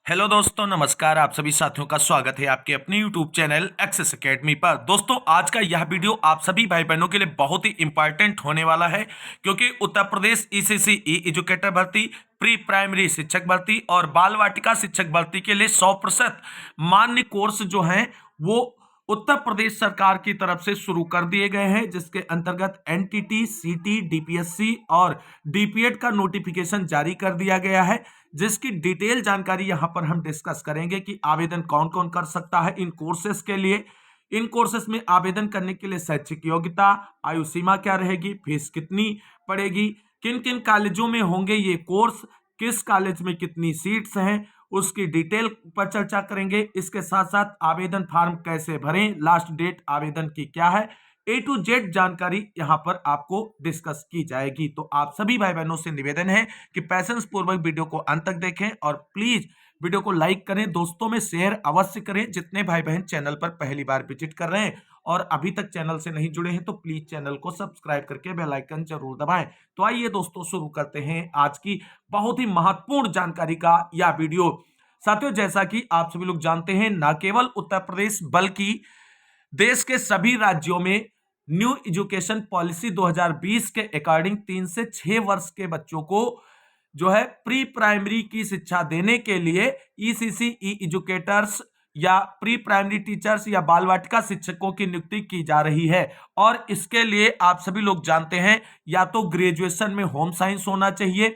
Hello दोस्तों, नमस्कार। आप सभी साथियों का स्वागत है आपके अपने यूट्यूब चैनल एक्सेस एकेडमी पर। दोस्तों, आज का यह वीडियो आप सभी भाई बहनों के लिए बहुत ही इंपॉर्टेंट होने वाला है, क्योंकि उत्तर प्रदेश ईसीसी ई एजुकेटर भर्ती, प्री प्राइमरी शिक्षक भर्ती और बाल वाटिका शिक्षक भर्ती के लिए 100% मान्य कोर्स जो हैं वो उत्तर प्रदेश सरकार की तरफ से शुरू कर दिए गए हैं, जिसके अंतर्गत एनटीटी, सीटी, डीपीएससी और डीपीएड का नोटिफिकेशन जारी कर दिया गया है, जिसकी डिटेल जानकारी यहां पर हम डिस्कस करेंगे कि आवेदन कौन कौन कर सकता है इन कोर्सेस के लिए। इन कोर्सेस में आवेदन करने के लिए शैक्षिक योग्यता, आयु सीमा क्या रहेगी, फीस कितनी पड़ेगी, किन किन कॉलेजों में होंगे ये कोर्स, किस कॉलेज में कितनी सीट्स हैं, उसकी डिटेल पर चर्चा करेंगे। इसके साथ साथ आवेदन फॉर्म कैसे भरें, लास्ट डेट आवेदन की क्या है, ए टू जेड जानकारी यहां पर आपको डिस्कस की जाएगी। तो आप सभी भाई बहनों से निवेदन है कि पैसेंस पूर्वक वीडियो को अंत तक देखें और प्लीज वीडियो को लाइक करें, दोस्तों में शेयर अवश्य करें। जितने भाई बहन चैनल पर पहली बार विजिट कर रहे हैं और अभी तक चैनल से नहीं जुड़े हैं तो प्लीज चैनल को सब्सक्राइब करके बेल आइकन जरूर दबाएं। तो आइए दोस्तों, शुरू करते हैं आज की बहुत ही महत्वपूर्ण जानकारी का यह वीडियो। साथियों, जैसा कि आप सभी लोग जानते हैं, न केवल उत्तर प्रदेश बल्कि देश के सभी राज्यों में न्यू एजुकेशन पॉलिसी 2020 के अकॉर्डिंग 3 से 6 वर्ष के बच्चों को जो है प्री प्राइमरी की शिक्षा देने के लिए ईसीसी ई एजुकेटर्स या प्री प्राइमरी टीचर्स या बाल वाटिका शिक्षकों की नियुक्ति की जा रही है। और इसके लिए आप सभी लोग जानते हैं, या तो ग्रेजुएशन में होम साइंस होना चाहिए,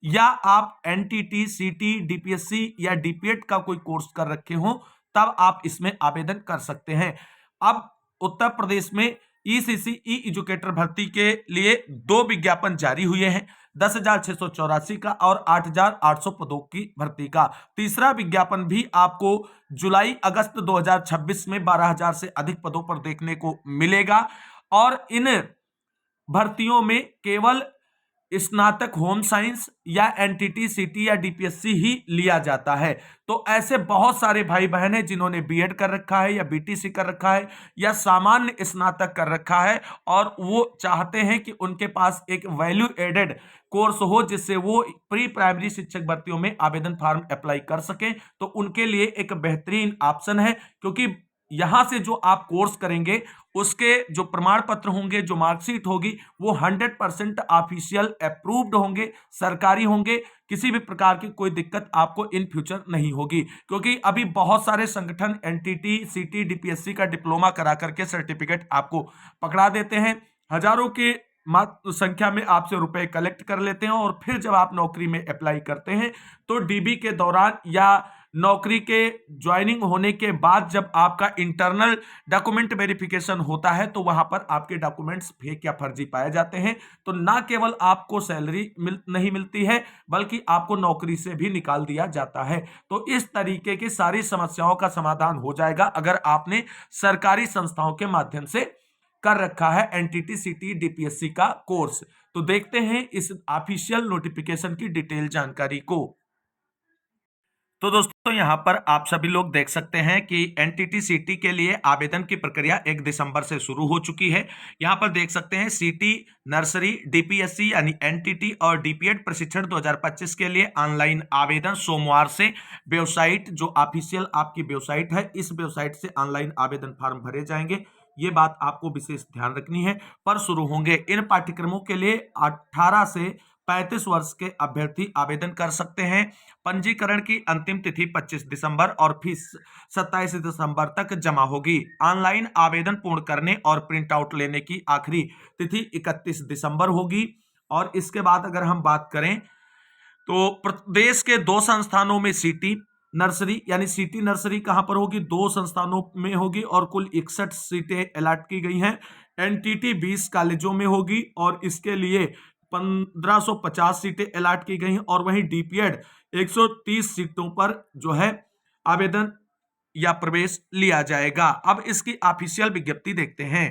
या आप एनटीटी, सीटी, डीपीएससी या डीपीएड का कोई कोर्स कर रखे हो, तब आप इसमें आवेदन कर सकते हैं। अब उत्तर प्रदेश में ईसीसी ई एजुकेटर भर्ती के लिए 2 विज्ञापन जारी हुए हैं, 10,684 का और 8,800 पदों की भर्ती का। तीसरा विज्ञापन भी आपको जुलाई अगस्त 2026 में 12,000 से अधिक पदों पर देखने को मिलेगा। और इन भर्तियों में केवल स्नातक होम साइंस या एनटीटी, सीटी या डीपीएससी ही लिया जाता है। तो ऐसे बहुत सारे भाई बहन हैं जिन्होंने बीएड कर रखा है या बीटीसी कर रखा है या सामान्य स्नातक कर रखा है, और वो चाहते हैं कि उनके पास एक वैल्यू एडेड कोर्स हो जिससे वो प्री प्राइमरी शिक्षक भर्तियों में आवेदन फॉर्म अप्लाई कर सकें। तो उनके लिए एक बेहतरीन ऑप्शन है, क्योंकि यहां से जो आप कोर्स करेंगे उसके जो प्रमाण पत्र होंगे, जो मार्कशीट होगी, वो 100% ऑफिशियल अप्रूव्ड होंगे, सरकारी होंगे। किसी भी प्रकार की कोई दिक्कत आपको इन फ्यूचर नहीं होगी, क्योंकि अभी बहुत सारे संगठन एनटीटी, सीटी, डीपीएससी का डिप्लोमा करा करके सर्टिफिकेट आपको पकड़ा देते हैं, हजारों की संख्या में आपसे रुपए कलेक्ट कर लेते हैं, और फिर जब आप नौकरी में अप्लाई करते हैं तो डीबी के दौरान या नौकरी के ज्वाइनिंग होने के बाद जब आपका इंटरनल डॉक्यूमेंट वेरिफिकेशन होता है तो वहां पर आपके डॉक्यूमेंट्स फेक या फर्जी पाए जाते हैं। तो ना केवल आपको सैलरी नहीं मिलती है, बल्कि आपको नौकरी से भी निकाल दिया जाता है। तो इस तरीके की सारी समस्याओं का समाधान हो जाएगा अगर आपने सरकारी संस्थाओं के माध्यम से कर रखा है एनटीटी, सीटी, डीपीएससी का कोर्स। तो देखते हैं इस ऑफिशियल नोटिफिकेशन की डिटेल जानकारी को। तो दोस्तों, यहां पर आप सभी लोग देख सकते हैं कि एनटीटी, सीटी के लिए आवेदन की प्रक्रिया 1 दिसंबर से शुरू हो चुकी है। यहां पर देख सकते हैं सीटी नर्सरी, डीपीएससी यानी एनटीटी और डीपीएड प्रशिक्षण 2025 के लिए ऑनलाइन आवेदन सोमवार से वेबसाइट, जो ऑफिशियल आपकी वेबसाइट है, इस वेबसाइट से ऑनलाइन आवेदन फॉर्म भरे जाएंगे। ये बात आपको विशेष ध्यान रखनी है, पर शुरू होंगे। इन पाठ्यक्रमों के लिए 18 से 35 वर्ष के अभ्यर्थी आवेदन कर सकते हैं। पंजीकरण की अंतिम तिथि 25 दिसंबर और फीस 27 दिसंबर तक जमा होगी। ऑनलाइन आवेदन पूर्ण करने और प्रिंट आउट लेने की आखिरी तिथि 31 दिसंबर होगी। और इसके बाद अगर हम बात करें तो प्रदेश के 2 संस्थानों में सीटी नर्सरी यानी सीटी नर्सरी कहां पर होगी, 2 संस्थानों में होगी और कुल 61 सीटें अलॉट की गई हैं। एनटीटी 20 कॉलेजों में होगी और इसके लिए 1550 सीटें अलॉट की गई हैं, और वहीं डीपीएड 130 सीटों पर जो है आवेदन या प्रवेश लिया जाएगा। अब इसकी ऑफिशियल विज्ञप्ति देखते हैं।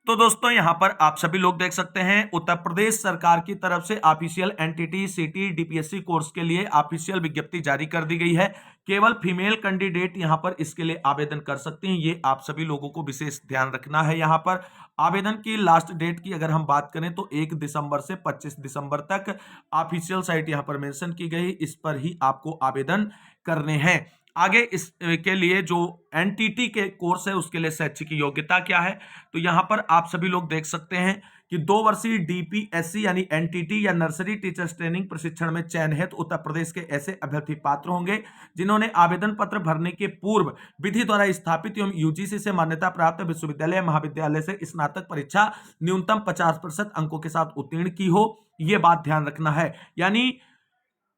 तो दोस्तों यहां पर आप सभी लोग देख सकते हैं उत्तर प्रदेश सरकार की तरफ से ऑफिशियल एनटीटी सीटी डीपीएससी कोर्स के लिए ऑफिशियल विज्ञप्ति जारी कर दी गई है। केवल फीमेल कैंडिडेट यहां पर इसके लिए आवेदन कर सकते हैं, ये आप सभी लोगों को विशेष ध्यान रखना है। यहां पर आवेदन की लास्ट डेट की अगर हम बात करें तो 1 दिसंबर से 25 दिसंबर तक ऑफिशियल साइट यहां पर मेंशन की गई, इस पर ही आपको आवेदन करने हैं। आगे इसके लिए जो एनटीटी के कोर्स है उसके लिए शैक्षिक योग्यता क्या है, तो यहां पर आप सभी लोग देख सकते हैं कि 2 वर्षीय डीपीएससी यानी एनटीटी या नर्सरी टीचर्स ट्रेनिंग प्रशिक्षण में चयन है तो उत्तर प्रदेश के ऐसे अभ्यर्थी पात्र होंगे जिन्होंने आवेदन पत्र भरने के पूर्व विधि द्वारा स्थापित एवं यूजीसी से मान्यता प्राप्त विश्वविद्यालय महाविद्यालय से स्नातक परीक्षा न्यूनतम 50% अंकों के साथ उत्तीर्ण की हो। यह बात ध्यान रखना है, यानी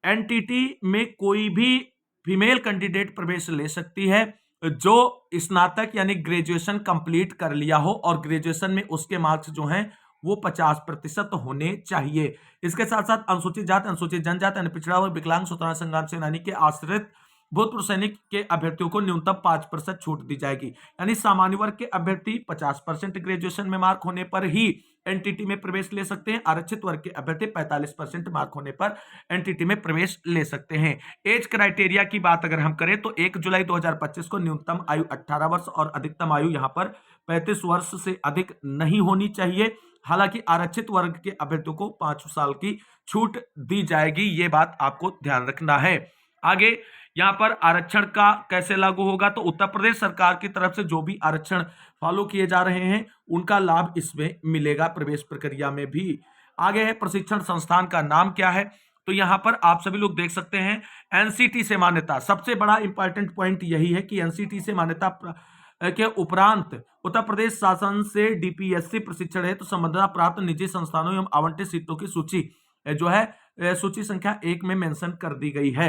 एनटीटी में कोई भी फीमेल कैंडिडेट प्रवेश ले सकती है जो स्नातक यानी ग्रेजुएशन कंप्लीट कर लिया हो और ग्रेजुएशन में उसके मार्क्स जो हैं वो 50% होने चाहिए। इसके साथ साथ अनुसूचित जाति, अनुसूचित जनजाति, पिछड़ा वर्ग, विकलांग, स्वतंत्रता संग्राम सेनानी के आश्रित भूतपूर्व सैनिक के अभ्यर्थियों को न्यूनतम 5% छूट दी जाएगी, यानी सामान्य वर्ग के अभ्यर्थी 50% ग्रेजुएशन में मार्क होने पर ही एनटीटी में प्रवेश ले सकते हैं। आरक्षित वर्ग के अभ्यर्थी 45% मार्क होने पर एनटीटी में प्रवेश ले सकते हैं। एज क्राइटेरिया की बात अगर हम करें तो 1 जुलाई 2025 को न्यूनतम आयु 18 वर्ष और अधिकतम आयु यहां पर 35 वर्ष से अधिक नहीं होनी चाहिए। हालांकि आरक्षित वर्ग के अभ्यर्थियों को 5 साल की छूट दी जाएगी, ये बात आपको ध्यान रखना है। आगे यहां पर आरक्षण का कैसे लागू होगा, तो उत्तर प्रदेश सरकार की तरफ से जो भी आरक्षण फॉलो किए जा रहे हैं उनका लाभ इसमें मिलेगा प्रवेश प्रक्रिया में भी। आगे है प्रशिक्षण संस्थान का नाम क्या है, तो यहां पर आप सभी लोग देख सकते हैं एनसीटी से मान्यता। सबसे बड़ा इंपॉर्टेंट पॉइंट यही है कि एनसीटी से मान्यता के उपरांत उत्तर प्रदेश शासन से डीपीएससी प्रशिक्षण है तो संबंधित प्राप्त निजी संस्थानों एवं आवंटित सीटों की सूची जो है सूची संख्या 1 में मेंशन कर दी गई है।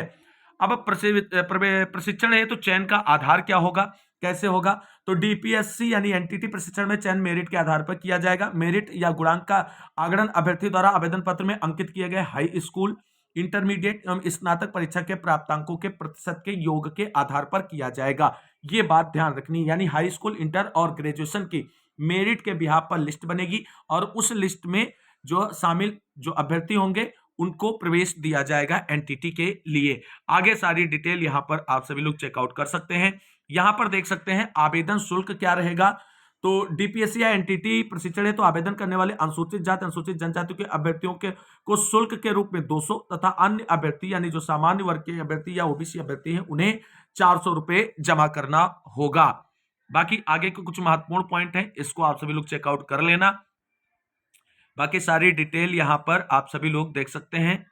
अब प्रशिक्षण है तो चयन का आधार क्या होगा, कैसे होगा, तो डीपीएससी यानी एनटीटी प्रशिक्षण में चयन मेरिट के आधार पर किया जाएगा। मेरिट या गुणांक का आगणन अभ्यर्थी द्वारा आवेदन पत्र में अंकित किए गए हाई स्कूल, इंटरमीडिएट एवं स्नातक परीक्षा के प्राप्तांकों के प्रतिशत के योग के आधार पर किया जाएगा। ये बात ध्यान रखनी, यानी हाई स्कूल, इंटर और ग्रेजुएशन की मेरिट के बिहाफ पर लिस्ट बनेगी और उस लिस्ट में जो शामिल जो अभ्यर्थी होंगे उनको प्रवेश दिया जाएगा एनटीटी के लिए। आगे सारी डिटेल यहां पर आप सभी लोग चेकआउट कर सकते हैं। यहां पर देख सकते हैं आवेदन शुल्क क्या रहेगा, तो डीपीएससी या एनटीटी प्रशिक्षण है तो आवेदन करने वाले अनुसूचित जाति, अनुसूचित जनजाति के अभ्यर्थियों के को शुल्क के रूप में 200 तथा अन्य अभ्यर्थी यानी जो सामान्य वर्ग के अभ्यर्थी या ओबीसी अभ्यर्थी हैं उन्हें 400 रुपए जमा करना होगा। बाकी आगे के कुछ महत्वपूर्ण पॉइंट हैं, इसको आप सभी लोग चेकआउट कर लेना। बाकी सारी डिटेल यहां पर आप सभी लोग देख सकते हैं।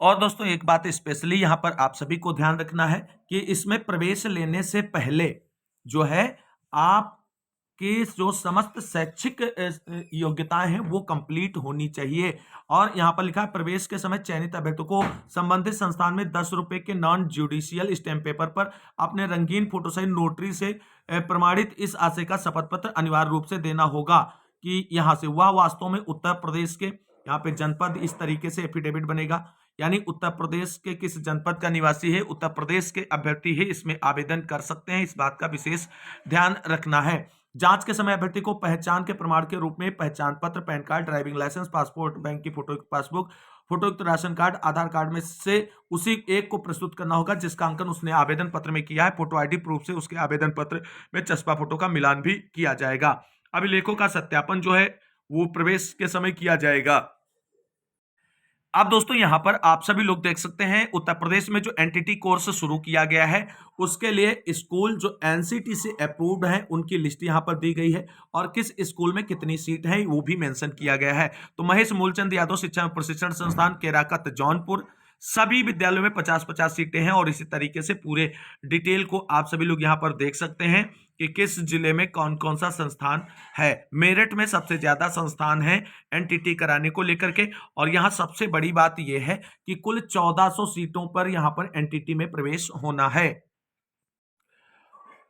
और दोस्तों एक बात स्पेशली यहां पर आप सभी को ध्यान रखना है कि इसमें प्रवेश लेने से पहले जो है आपकी जो समस्त शैक्षिक योग्यताएं हैं वो कंप्लीट होनी चाहिए। और यहां पर लिखा है प्रवेश के समय चयनित अभ्यर्थियों को संबंधित संस्थान में 10 रुपए के नॉन जुडिशियल स्टैम्प पेपर पर अपने रंगीन फोटो सहित नोटरी से प्रमाणित इस आशय का शपथ पत्र अनिवार्य रूप से देना होगा कि यहां से वह वास्तव में उत्तर प्रदेश के यहाँ पे जनपद इस तरीके से एफिडेविट बनेगा, यानी उत्तर प्रदेश के किस जनपद का निवासी है, उत्तर प्रदेश के अभ्यर्थी है, इसमें आवेदन कर सकते हैं। इस बात का विशेष ध्यान रखना है। जांच के समय अभ्यर्थी को पहचान के प्रमाण के रूप में पहचान पत्र, PAN card, driving licence, passport, bank की फोटो पासबुक, फोटोयुक्त राशन कार्ड, आधार कार्ड में से उसी एक को प्रस्तुत करना होगा जिसका अंकन उसने आवेदन पत्र में किया है। फोटो आईडी प्रूफ से उसके आवेदन पत्र में चस्पा फोटो का मिलान भी किया जाएगा। अभिलेखों का सत्यापन जो है वो प्रवेश के समय किया जाएगा। अब दोस्तों यहां पर आप सभी लोग देख सकते हैं उत्तर प्रदेश में जो एनटीटी कोर्स शुरू किया गया है उसके लिए स्कूल जो एनसीटी से अप्रूव्ड हैं उनकी लिस्ट यहां पर दी गई है और किस स्कूल में कितनी सीट है वो भी मेंशन किया गया है। तो महेश मूलचंद यादव शिक्षा प्रशिक्षण संस्थान केराकत जौनपुर, सभी विद्यालयों में 50-50 सीटें हैं और इसी तरीके से पूरे डिटेल को आप सभी लोग यहां पर देख सकते हैं कि किस जिले में कौन कौन सा संस्थान है। मेरठ में सबसे ज्यादा संस्थान है एनटीटी कराने को लेकर के, और यहां सबसे बड़ी बात यह है कि कुल 1400 सीटों पर यहां पर एनटीटी में प्रवेश होना है।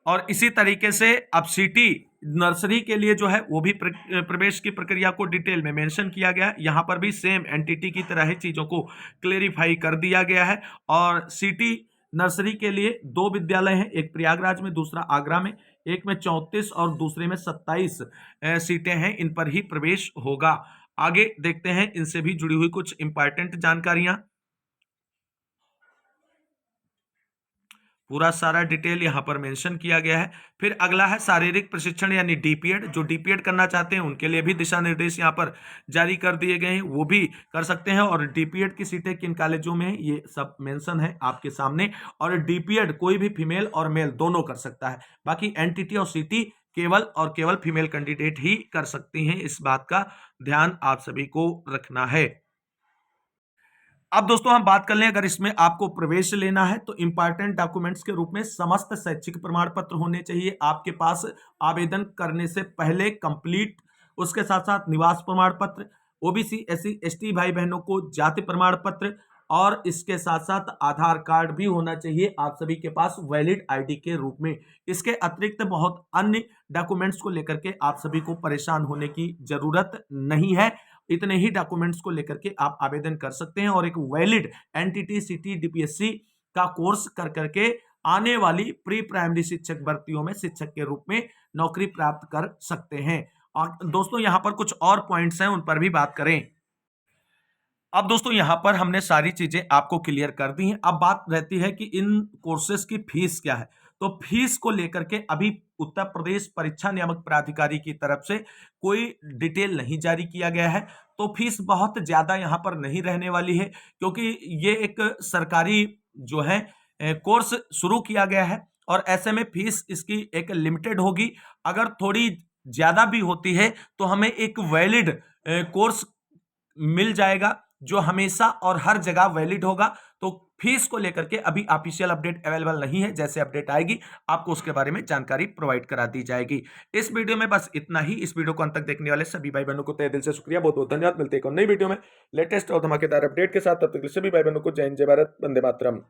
और इसी तरीके से अब सिटी नर्सरी के लिए जो है वो भी प्रवेश की प्रक्रिया को डिटेल में मेंशन किया गया है। यहाँ पर भी सेम एनटीटी की तरह ही चीज़ों को क्लेरिफाई कर दिया गया है। और सिटी नर्सरी के लिए 2 विद्यालय हैं, एक प्रयागराज में, दूसरा आगरा में। एक में 34 और दूसरे में 27 सीटें हैं, इन पर ही प्रवेश होगा। आगे देखते हैं इनसे भी जुड़ी हुई कुछ इंपॉर्टेंट जानकारियां। पूरा सारा डिटेल यहां पर मेंशन किया गया है। फिर अगला है शारीरिक प्रशिक्षण यानी डीपीएड। जो डीपीएड करना चाहते हैं उनके लिए भी दिशा निर्देश यहां पर जारी कर दिए गए हैं, वो भी कर सकते हैं। और डीपीएड की सीटें किन कॉलेजों में हैं ये सब मेंशन है आपके सामने। और डीपीएड कोई भी फीमेल और मेल दोनों कर सकता है। बाकी एनटीटी और सीटी केवल और केवल फीमेल कैंडिडेट ही कर सकती हैं, इस बात का ध्यान आप सभी को रखना है। अब दोस्तों हम बात कर लें, अगर इसमें आपको प्रवेश लेना है तो इंपॉर्टेंट डॉक्यूमेंट्स के रूप में समस्त शैक्षिक प्रमाण पत्र होने चाहिए आपके पास आवेदन करने से पहले कंप्लीट। उसके साथ साथ निवास प्रमाण पत्र, ओबीसी एससी एसटी भाई बहनों को जाति प्रमाण पत्र, और इसके साथ साथ आधार कार्ड भी होना चाहिए आप सभी के पास वैलिड आईडी के रूप में। इसके अतिरिक्त बहुत अन्य डॉक्यूमेंट्स को लेकर के आप सभी को परेशान होने की जरूरत नहीं है। इतने ही डॉक्यूमेंट्स को लेकर के आप आवेदन कर सकते हैं और एक वैलिड एनटीटी सीटी डीपीएससी का कोर्स कर करके आने वाली प्री प्राइमरी शिक्षक भर्तियों में शिक्षक के रूप में नौकरी प्राप्त कर सकते हैं। और दोस्तों यहां पर कुछ और पॉइंट्स हैं, उन पर भी बात करें। अब दोस्तों यहां पर हमने सारी चीजें आपको क्लियर कर दी हैं। अब बात रहती है कि इन कोर्सेज की फीस क्या है। तो फीस को लेकर के अभी उत्तर प्रदेश परीक्षा नियामक प्राधिकारी की तरफ से कोई डिटेल नहीं जारी किया गया है। तो फीस बहुत ज्यादा यहां पर नहीं रहने वाली है, क्योंकि ये एक सरकारी जो है कोर्स शुरू किया गया है और ऐसे में फीस इसकी एक लिमिटेड होगी। अगर थोड़ी ज्यादा भी होती है तो हमें एक वैलिड कोर्स मिल जाएगा जो हमेशा और हर जगह वैलिड होगा। तो फीस को लेकर के अभी ऑफिशियल अपडेट अवेलेबल नहीं है, जैसे अपडेट आएगी आपको उसके बारे में जानकारी प्रोवाइड करा दी जाएगी। इस वीडियो में बस इतना ही। इस वीडियो को अंत तक देखने वाले सभी भाई बहनों को तहे दिल से शुक्रिया, बहुत बहुत धन्यवाद। मिलते हैं एक और नई वीडियो में लेटेस्ट और धमाकेदार अपडेट के साथ। तब तक सभी भाई बहनों को जय हिंद, जय भारत, वंदे मातरम।